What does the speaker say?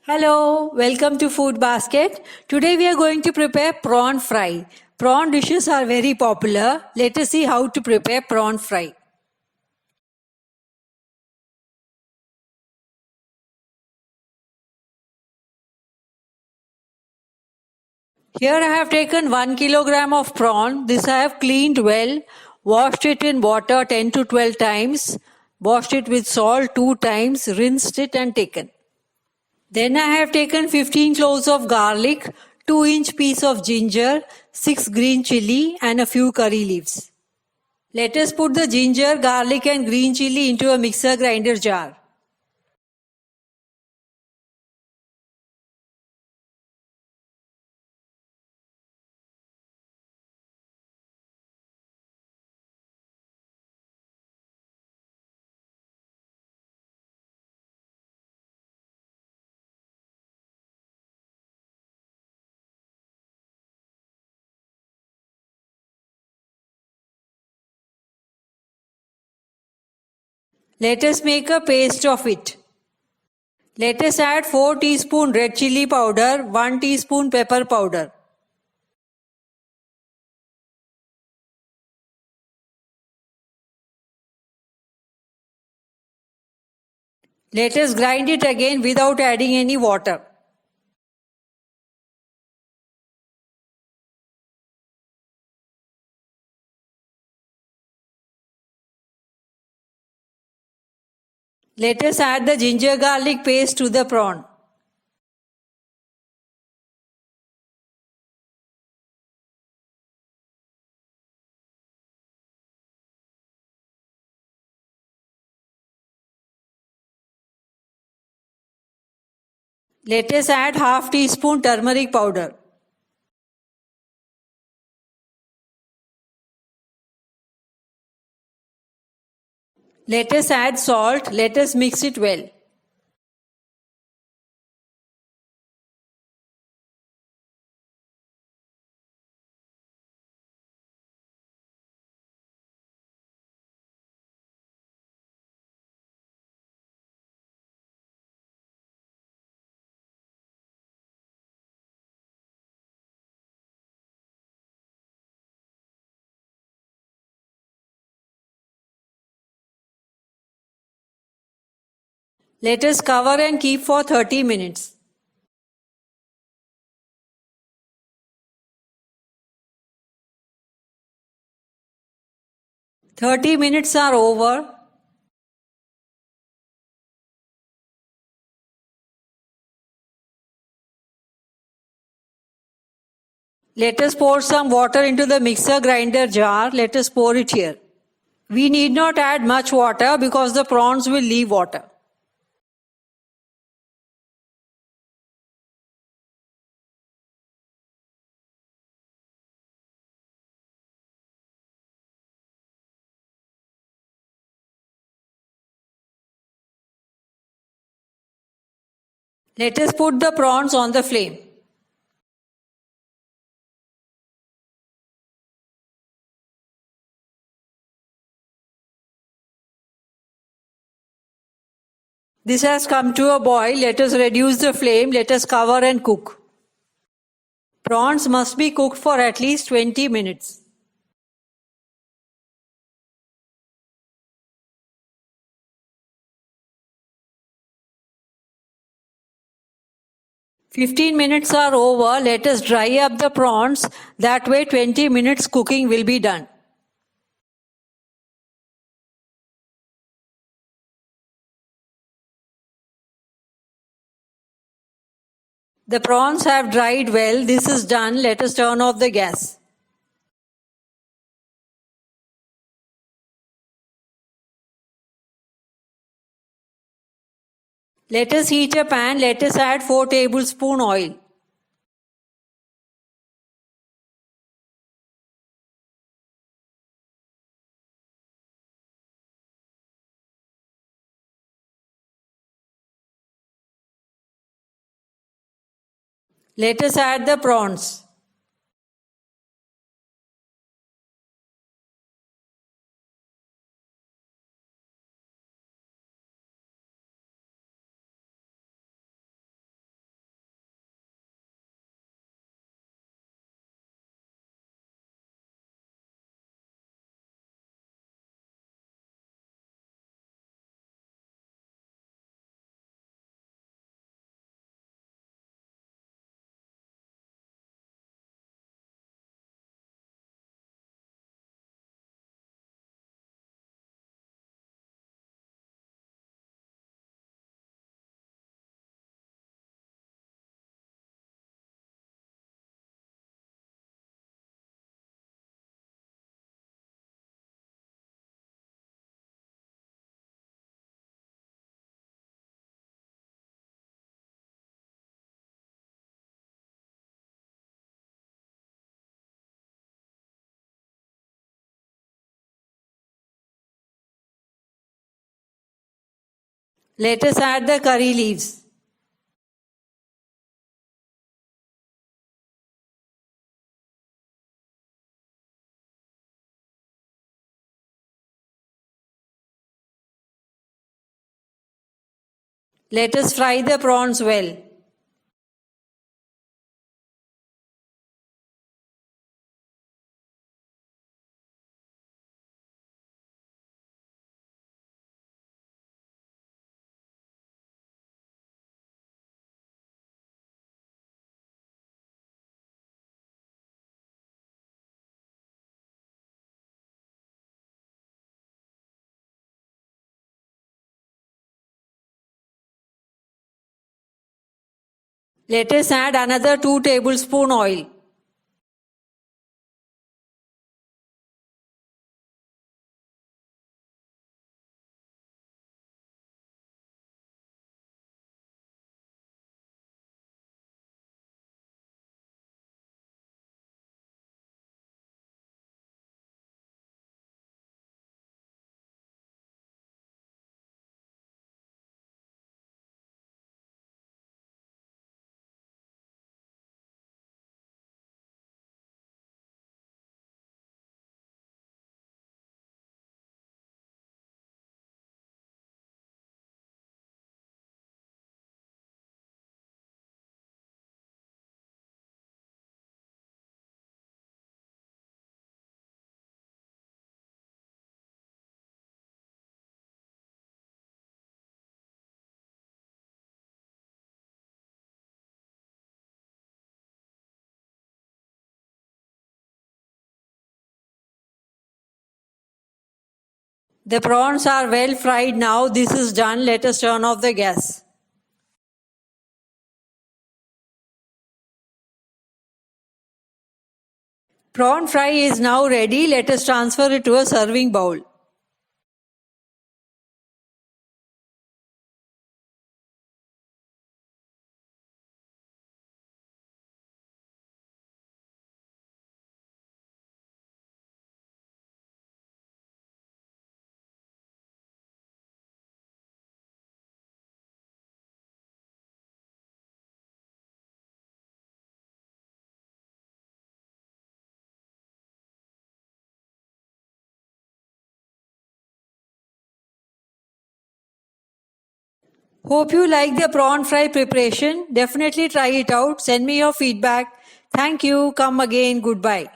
Hello, welcome to Food Basket. Today we are going to prepare prawn fry. Prawn dishes are very popular. Let us see how to prepare prawn fry. Here I have taken 1 kilogram of prawn. This I have cleaned well, washed it in water 10 to 12 times, washed it with salt 2 times, rinsed it and taken. Then I have taken 15 cloves of garlic, 2-inch piece of ginger, 6 green chili and a few curry leaves. Let us put the ginger, garlic and green chili into a mixer grinder jar. Let us make a paste of it. Let us add 4 teaspoon red chili powder, 1 teaspoon pepper powder. Let us grind it again without adding any water. Let us add the ginger garlic paste to the prawn. Let us add half teaspoon turmeric powder. Let us add salt. Let us mix it well. Let us cover and keep for 30 minutes. "30 minutes are over. Let us pour some water into the mixer grinder jar. Let us pour it here. We need not add much water because the prawns will leave water. Let us put the prawns on the flame. This has come to a boil. Let us reduce the flame. Let us cover and cook. Prawns must be cooked for at least 20 minutes. "15 minutes are over. Let us dry up the prawns. That way 20 minutes cooking will be done. The prawns have dried well. This is done. Let us turn off the gas. Let us heat a pan. Let us add 4 tablespoon oil. Let us add the prawns. Let us add the curry leaves. Let us fry the prawns well. Let us add another 2 tablespoon oil. The prawns are well fried now. This is done. Let us turn off the gas. Prawn fry is now ready. Let us transfer it to a serving bowl. Hope you like the prawn fry preparation. Definitely try it out. Send me your feedback. Thank you. Come again. Goodbye.